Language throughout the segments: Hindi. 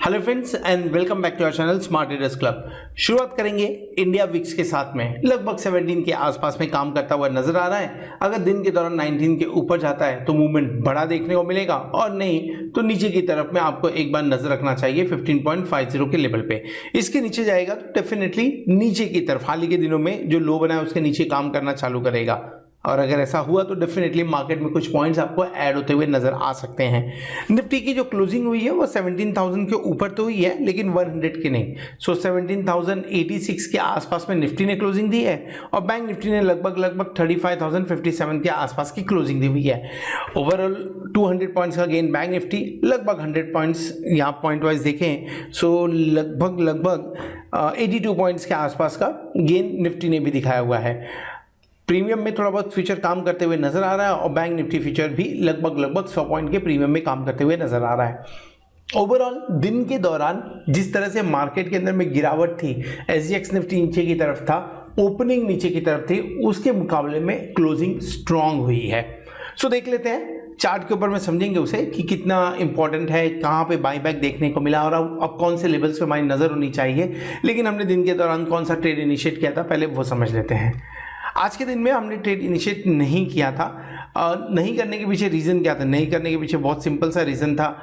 Hello friends and welcome back to our channel smart traders club. शुरुआत करेंगे इंडिया विक्स के साथ में। लगभग 17 के आसपास में काम करता हुआ नजर आ रहा है। अगर दिन के दौरान 19 के ऊपर जाता है तो मूवमेंट बड़ा देखने को मिलेगा, और नहीं तो नीचे की तरफ में आपको एक बार नजर रखना चाहिए 15.50 के लेवल पे। इसके नीचे जाएगा तो डेफिनेटली नीचे की तरफ हाल ही के दिनों में जो लो बना है उसके नीचे काम करना चालू करेगा, और अगर ऐसा हुआ तो डेफिनेटली मार्केट में कुछ पॉइंट्स आपको ऐड होते हुए नजर आ सकते हैं। निफ्टी की जो क्लोजिंग हुई है वो 17,000 के ऊपर तो हुई है, लेकिन 100 की नहीं। 17,086 के आसपास में निफ्टी ने क्लोजिंग दी है, और बैंक निफ्टी ने लगभग 35,057 के आसपास की क्लोजिंग दी हुई है। ओवरऑल 200 पॉइंट्स का गेन बैंक निफ्टी, लगभग 100 पॉइंट्स यहाँ पॉइंट वाइज देखें सो लगभग 82 पॉइंट्स के आसपास का गेन निफ्टी ने भी दिखाया हुआ है। प्रीमियम में थोड़ा बहुत फ्यूचर काम करते हुए नजर आ रहा है, और बैंक निफ्टी फ्यूचर भी लगभग 100 पॉइंट के प्रीमियम में काम करते हुए नजर आ रहा है। ओवरऑल दिन के दौरान जिस तरह से मार्केट के अंदर में गिरावट थी, एसजीएक्स निफ्टी नीचे की तरफ था, ओपनिंग नीचे की तरफ थी, उसके मुकाबले में क्लोजिंग स्ट्रांग हुई है। सो देख लेते हैं चार्ट के ऊपर में, समझेंगे उसे कि कितना इंपॉर्टेंट है, कहाँ पे बाई बैक देखने को मिला, और अब कौन से लेवल्स पे हमारी नजर होनी चाहिए। लेकिन हमने दिन के दौरान कौन सा ट्रेड इनिशिएट किया था पहले वो समझ लेते हैं। आज के दिन में हमने ट्रेड इनिशिएट नहीं किया था। नहीं करने के पीछे रीज़न क्या था? नहीं करने के पीछे बहुत सिंपल सा रीज़न था,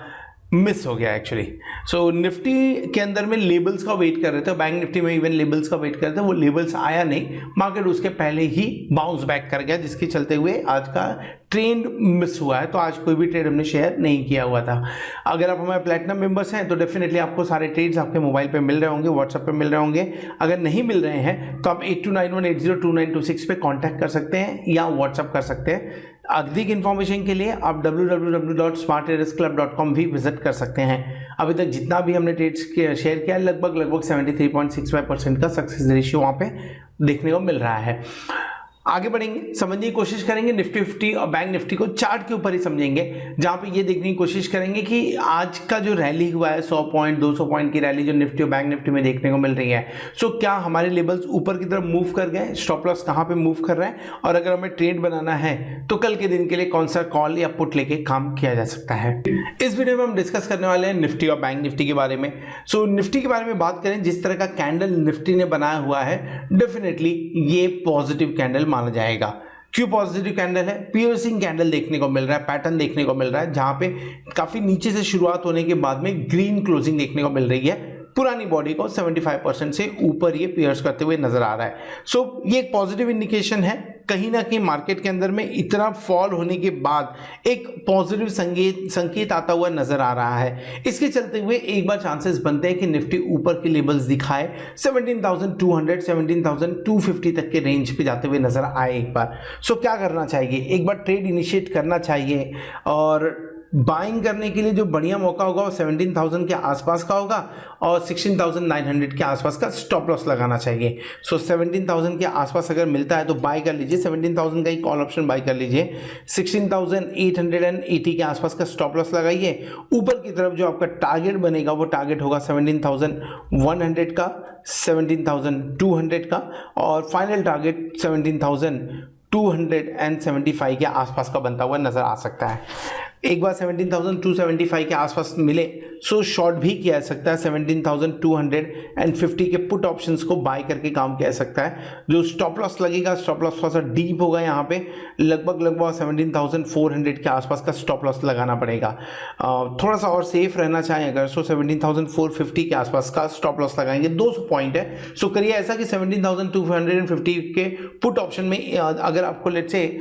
मिस हो गया एक्चुअली। सो निफ्टी के अंदर में लेबल्स का वेट कर रहे थे, बैंक निफ्टी में इवन लेबल्स का वेट कर रहे थे, वो लेबल्स आया नहीं, मार्केट उसके पहले ही बाउंस बैक कर गया, जिसके चलते हुए आज का ट्रेंड मिस हुआ है। तो आज कोई भी ट्रेड हमने शेयर नहीं किया हुआ था। अगर आप हमारे प्लैटिनम मेंबर्स हैं तो डेफिनेटली आपको सारे ट्रेड्स आपके मोबाइल पे मिल रहे होंगे, व्हाट्सएप पे मिल रहे होंगे। अगर नहीं मिल रहे हैं तो आप 8291802926 पे कांटेक्ट कर सकते हैं या व्हाट्सएप कर सकते हैं। अधिक इन्फॉर्मेशन के लिए आप www.smarttradersclub.com भी विजिट कर सकते हैं। अभी तक जितना भी हमने ट्रेड्स शेयर किया लगभग 73.65% का सक्सेस रेशियो वहाँ पे देखने को मिल रहा है। आगे बढ़ेंगे, समझने की कोशिश करेंगे निफ्टी 50 और बैंक निफ्टी को चार्ट के ऊपर ही समझेंगे, जहां पे ये देखने की कोशिश करेंगे कि आज का जो रैली हुआ है 100 पॉइंट 200 पॉइंट की रैली जो निफ्टी और बैंक निफ्टी में देखने को मिल रही है, सो क्या हमारे लेवल्स ऊपर की तरफ मूव कर गए, स्टॉप लॉस कहां पे मूव कर रहे हैं, और अगर हमें ट्रेड बनाना है तो कल के दिन के लिए कौन सा कॉल या पुट लेके काम किया जा सकता है। इस वीडियो में हम डिस्कस करने वाले हैं निफ्टी और बैंक निफ्टी के बारे में। सो निफ्टी के बारे में बात करें, जिस तरह का कैंडल निफ्टी ने बनाया हुआ है डेफिनेटली ये पॉजिटिव कैंडल माना जाएगा। क्यों पॉजिटिव कैंडल है? पियर्सिंग कैंडल देखने को मिल रहा है, पैटर्न देखने को मिल रहा है, जहां पे काफी नीचे से शुरुआत होने के बाद में ग्रीन क्लोजिंग देखने को मिल रही है। पुरानी बॉडी को 75% से ऊपर ये पियर्स करते हुए नजर आ रहा है। सो ये एक पॉजिटिव इंडिकेशन है। कहीं ना कहीं मार्केट के अंदर में इतना फॉल होने के बाद एक पॉजिटिव संकेत आता हुआ नजर आ रहा है। इसके चलते हुए एक बार चांसेस बनते हैं कि निफ्टी ऊपर के लेवल्स दिखाए, 17,200 17,250 तक के रेंज पे जाते हुए नजर आए एक बार। सो क्या करना चाहिए? एक बार ट्रेड इनिशिएट करना चाहिए, और बाइंग करने के लिए जो बढ़िया मौका होगा वो 17,000 के आसपास का होगा, और 16,900 के आसपास का स्टॉप लॉस लगाना चाहिए। सो 17,000 के आसपास अगर मिलता है तो बाय कर लीजिए, 17,000 का ही कॉल ऑप्शन बाय कर लीजिए। 16,880 के आसपास का स्टॉप लॉस लगाइए। ऊपर की तरफ जो आपका टारगेट बनेगा वो टारगेट होगा 17,100 का, 17,200 का, और फाइनल टारगेट 17,275 के आसपास का बनता हुआ नजर आ सकता है। एक बार 17,275 के आसपास मिले सो शॉर्ट भी किया जा सकता है। 17,250 के पुट ऑप्शंस को बाय करके काम किया जा सकता है। जो स्टॉप लॉस लगेगा, स्टॉप लॉस थोड़ा सा डीप होगा, यहाँ पे लगभग 17,400 के आसपास का स्टॉप लॉस लगाना पड़ेगा। थोड़ा सा और सेफ रहना चाहें अगर, सो 17,450 के आसपास का स्टॉप लॉस लगाएंगे। 200 पॉइंट है, सो करिए ऐसा कि 17,250 के पुट ऑप्शन में अगर आपको लेट्स से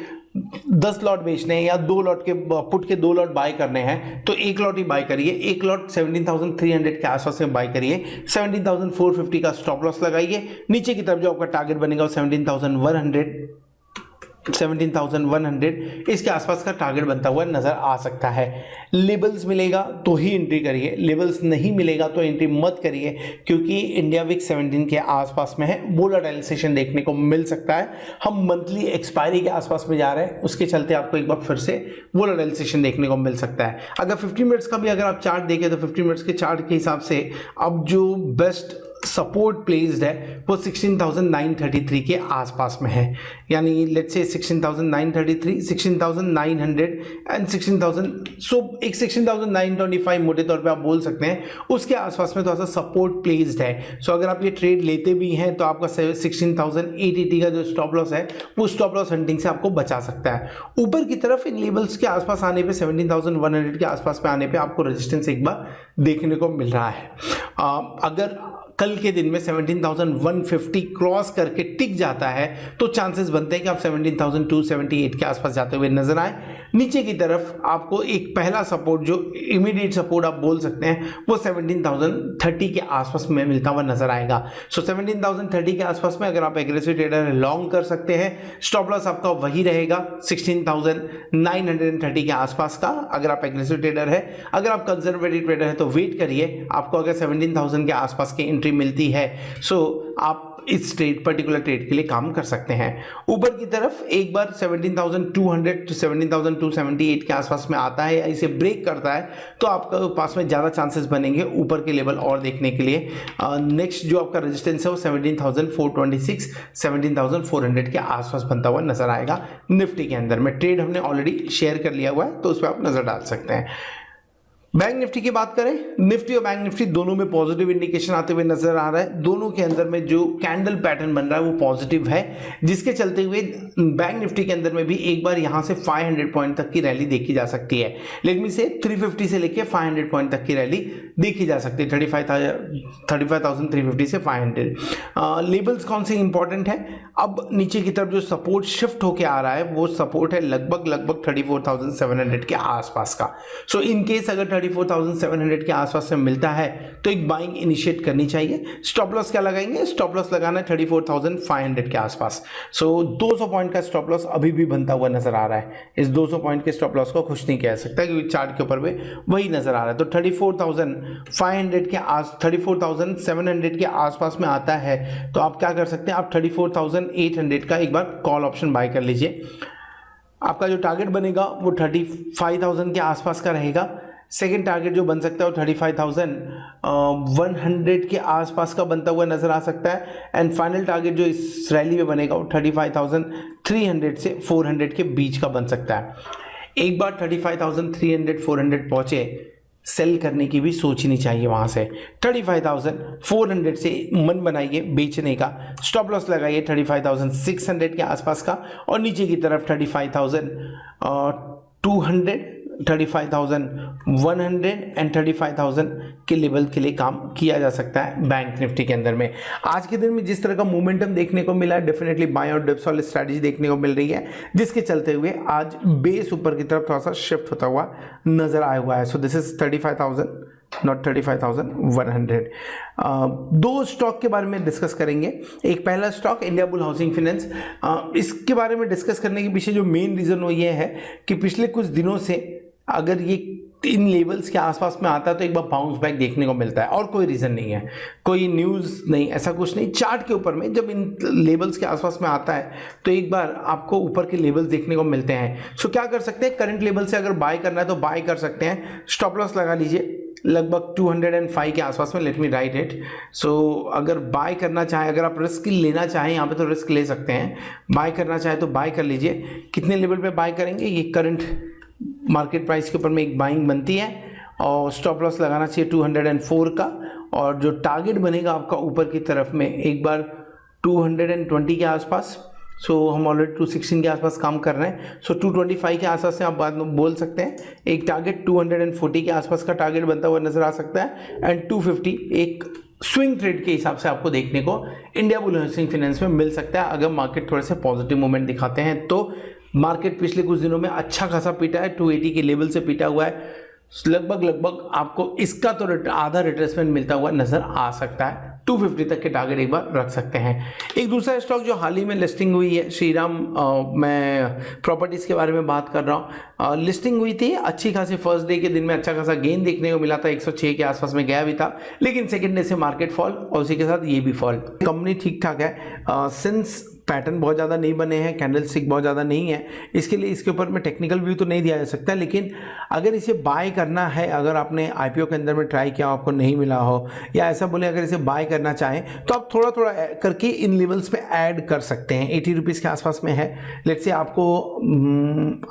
10 लॉट बेचने हैं या 2 लॉट के पुट के 2 लॉट बाय करने हैं तो 1 लॉट ही बाय करिए। 1 लॉट 17,300 के आसपास में बाय करिए। 17,450 का स्टॉप लॉस लगाइए। नीचे की तरफ जो आपका टारगेट बनेगा वो 17,100 इसके आसपास का टारगेट बनता हुआ नजर आ सकता है। लेवल्स मिलेगा तो ही एंट्री करिए, लेवल्स नहीं मिलेगा तो एंट्री मत करिए, क्योंकि इंडिया विक्स 17 के आसपास में है, वोलेटाइल सेशन देखने को मिल सकता है। हम मंथली एक्सपायरी के आसपास में जा रहे हैं, उसके चलते आपको एक बार फिर से वोलेटाइल सेशन देखने को मिल सकता है। अगर 50 मिनट्स का भी अगर आप चार्ट देखें तो 50 मिनट्स के चार्ट के हिसाब से अब जो बेस्ट सपोर्ट प्लेस्ड है वो 16,933 के आसपास में है, यानी लेट्स से 16,933, 16,900 एंड 16,000, सो एक 16,925 मोटे तौर पे आप बोल सकते हैं, उसके आसपास में थोड़ा सा सपोर्ट प्लेस्ड है। सो अगर आप ये ट्रेड लेते भी हैं तो आपका 16,880 का जो स्टॉप लॉस है वो स्टॉप लॉस हंटिंग से आपको बचा सकता है। ऊपर की तरफ इन लेवल्स के आसपास आने पे 17,100 के आसपास में आने पे आपको रेजिस्टेंस एक बार देखने को मिल रहा है। अगर कल के दिन में 17,150 क्रॉस करके टिक जाता है तो चांसेस बनते हैं कि आप 17,278 के आसपास जाते हुए नजर आए। नीचे की तरफ आपको एक पहला सपोर्ट जो इमीडिएट सपोर्ट आप बोल सकते हैं वो 17,030 के आसपास में मिलता हुआ नजर आएगा। सो 17,030 के आसपास में अगर आप एग्रेसिव ट्रेडर लॉन्ग कर सकते हैं, स्टॉप लॉस आपका वही रहेगा 16,930 के आसपास का अगर आप एग्रेसिव ट्रेडर है। अगर आप कंजर्वेटिव ट्रेडर है तो वेट करिए, आपको अगर 17,000 के आसपास की एंट्री मिलती है सो आप इस ट्रेड पर्टिकुलर ट्रेड के लिए काम कर सकते हैं। ऊपर की तरफ एक बार 17,200 to 17,278 के आसपास में आता है या इसे ब्रेक करता है तो आपके पास में ज़्यादा चांसेस बनेंगे ऊपर के लेवल और देखने के लिए। नेक्स्ट जो आपका रेजिस्टेंस है वो 17,426, 17,400 के आसपास बनता हुआ नजर आएगा निफ्टी के अंदर में। ट्रेड हमने ऑलरेडी शेयर कर लिया हुआ है तो उस पर आप नजर डाल सकते हैं। बैंक निफ्टी की बात करें, निफ्टी और बैंक निफ्टी दोनों में पॉजिटिव इंडिकेशन आते हुए नजर आ रहा है। दोनों के अंदर में जो कैंडल पैटर्न बन रहा है वो पॉजिटिव है, जिसके चलते हुए बैंक निफ्टी के अंदर में भी एक बार यहां से 500 पॉइंट तक की रैली देखी जा सकती है। लेट मी से 350 से लेके 500 पॉइंट तक की रैली देखी जा सकती है, 35,350 से 500। लेवल्स कौन से इंपॉर्टेंट है, अब नीचे की तरफ जो सपोर्ट शिफ्ट होके आ रहा है वो सपोर्ट है लगभग 34,700 के आसपास का। सो इन केस अगर 34,700 के आसपास से मिलता है तो एक बाइंग इनिशिएट करनी चाहिए। स्टॉप लॉस क्या लगाएंगे, स्टॉप लॉस लगाना है 34,500 के आसपास। सो 200 पॉइंट का स्टॉप लॉस अभी भी बनता हुआ नजर आ रहा है। इस 200 पॉइंट के स्टॉप लॉस को खुश नहीं कह सकता क्योंकि चार्ट के ऊपर में वही नजर आ रहा है। तो 34,500 के 34,700 के आसपास में आता है तो आप क्या कर सकते हैं, आप 34,800 का एक बार कॉल ऑप्शन बाय कर लीजिए। आपका जो टारगेट बनेगा वो 35,000 के आसपास का रहेगा। सेकेंड टारगेट जो बन सकता है वो 35,100 के आसपास का बनता हुआ नजर आ सकता है। एंड फाइनल टारगेट जो इस रैली में बनेगा वो 35,300 से 400 के बीच का बन सकता है। एक बार 35,300 400 पहुंचे, सेल करने की भी सोचनी चाहिए। वहां से 35,400 से मन बनाइए बेचने का, स्टॉप लॉस लगाइए 35,600 के आसपास का, और नीचे की तरफ 35,200, 35,100 एंड 35,000 के लेवल के लिए काम किया जा सकता है बैंक निफ्टी के अंदर में। आज के दिन में जिस तरह का मोमेंटम देखने को मिला है, डेफिनेटली बाय और डिप्स वाली स्ट्रैटेजी देखने को मिल रही है, जिसके चलते हुए आज बेस ऊपर की तरफ थोड़ा सा शिफ्ट होता हुआ नजर आया हुआ है। So this is 35,000 not 35,100। दो स्टॉक के बारे में डिस्कस करेंगे। एक पहला stock India bull housing finance. इसके बारे में डिस्कस करने के पीछे जो मेन रीजन वो ये है कि पिछले कुछ दिनों से अगर ये इन लेवल्स के आसपास में आता है तो एक बार बाउंस बैक देखने को मिलता है, और कोई रीज़न नहीं है, कोई न्यूज़ नहीं, ऐसा कुछ नहीं। चार्ट के ऊपर में जब इन लेवल्स के आसपास में आता है तो एक बार आपको ऊपर के लेवल्स देखने को मिलते हैं। सो क्या कर सकते हैं, करंट लेवल से अगर बाय करना है तो बाय कर सकते हैं। स्टॉप लॉस लगा लीजिए लगभग 205 के आसपास में, लेट मी राइट इट। सो अगर बाय करना चाहें, अगर आप रिस्क लेना चाहें यहाँ पे तो रिस्क ले सकते हैं, बाय करना चाहें तो बाय कर लीजिए। कितने लेवल पे बाय करेंगे, ये करंट मार्केट प्राइस के ऊपर में एक बाइंग बनती है, और स्टॉप लॉस लगाना चाहिए 204 का, और जो टारगेट बनेगा आपका ऊपर की तरफ में एक बार 220 के आसपास। सो हम ऑलरेडी 216 के आसपास काम कर रहे हैं, सो 225 के आसपास से आप बात बोल सकते हैं। एक टारगेट 240 के आसपास का टारगेट बनता हुआ नजर आ सकता है, एंड 250 एक स्विंग ट्रेड के हिसाब से आपको देखने को इंडिया बुल हाउसिंग फाइनेंस में मिल सकता है अगर मार्केट थोड़े से पॉजिटिव मूवमेंट दिखाते हैं तो। मार्केट पिछले कुछ दिनों में अच्छा खासा पीटा है, 280 के लेवल से पीटा हुआ है, लगभग आपको इसका तो आधा रिट्रेसमेंट मिलता हुआ नजर आ सकता है। 250 तक के टारगेट एक बार रख सकते हैं। एक दूसरा स्टॉक जो हाल ही में लिस्टिंग हुई है, श्रीराम, मैं प्रॉपर्टीज़ के बारे में बात कर रहा हूँ। लिस्टिंग हुई थी अच्छी खासी, फर्स्ट डे के दिन में अच्छा खासा गेन देखने को मिला था, 106 के आसपास में गया भी था, लेकिन सेकेंड डे से मार्केट फॉल और उसी के साथ ये भी फॉल। कंपनी ठीक ठाक है। सिंस पैटर्न बहुत ज़्यादा नहीं बने हैं, कैंडल स्टिक बहुत ज़्यादा नहीं है, इसके लिए इसके ऊपर में टेक्निकल व्यू तो नहीं दिया जा सकता। लेकिन अगर इसे बाय करना है, अगर आपने IPO के अंदर में ट्राई किया आपको नहीं मिला हो, या ऐसा बोले अगर इसे बाय करना चाहें तो आप थोड़ा थोड़ा करके इन लेवल्स पे ऐड कर सकते हैं। 80 रुपीज़ के आसपास में है, लेट्स से आपको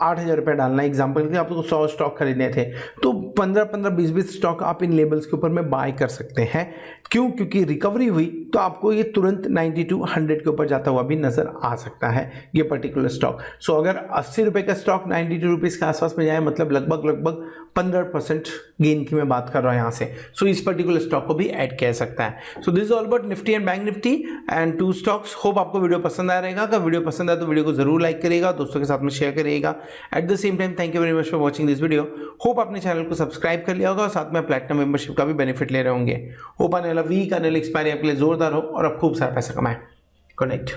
8,000 रुपये डालना है एग्जाम्पल के लिए, आपको 100 स्टॉक खरीदने थे तो 15-15, 20-20 स्टॉक आप इन लेवल्स के ऊपर में बाय कर सकते हैं। क्यों? क्योंकि रिकवरी हुई तो आपको ये तुरंत 90 to 100 के ऊपर जाता हुआ भी नजर आ सकता है ये पर्टिकुलर स्टॉक। सो अगर 80 रुपये का स्टॉक 92 रुपीज़ के आसपास में जाए, मतलब लगभग 15% गेन की मैं बात कर रहा हूँ यहाँ से। सो इस पर्टिकुलर स्टॉक को भी ऐड किया सकता है। So this is all about Nifty and bank Nifty and 2 stocks. Hope आपको वीडियो पसंद आया रहेगा। अगर वीडियो पसंद आए तो वीडियो को जरूर लाइक करिएगा, दोस्तों के साथ में शेयर करिएगा। At the same time thank you very much for watching this video. Hope आपने चैनल को सब्सक्राइब कर लिया होगा और साथ में प्लैटिनम मेंबरशिप का भी बेनिफिट ले रहे होंगे। होप आने वाला वीक, आने वाली एक्सपायरी आपके लिए जोरदार हो और आप खूब सारा पैसा कमाएं। कनेक्ट।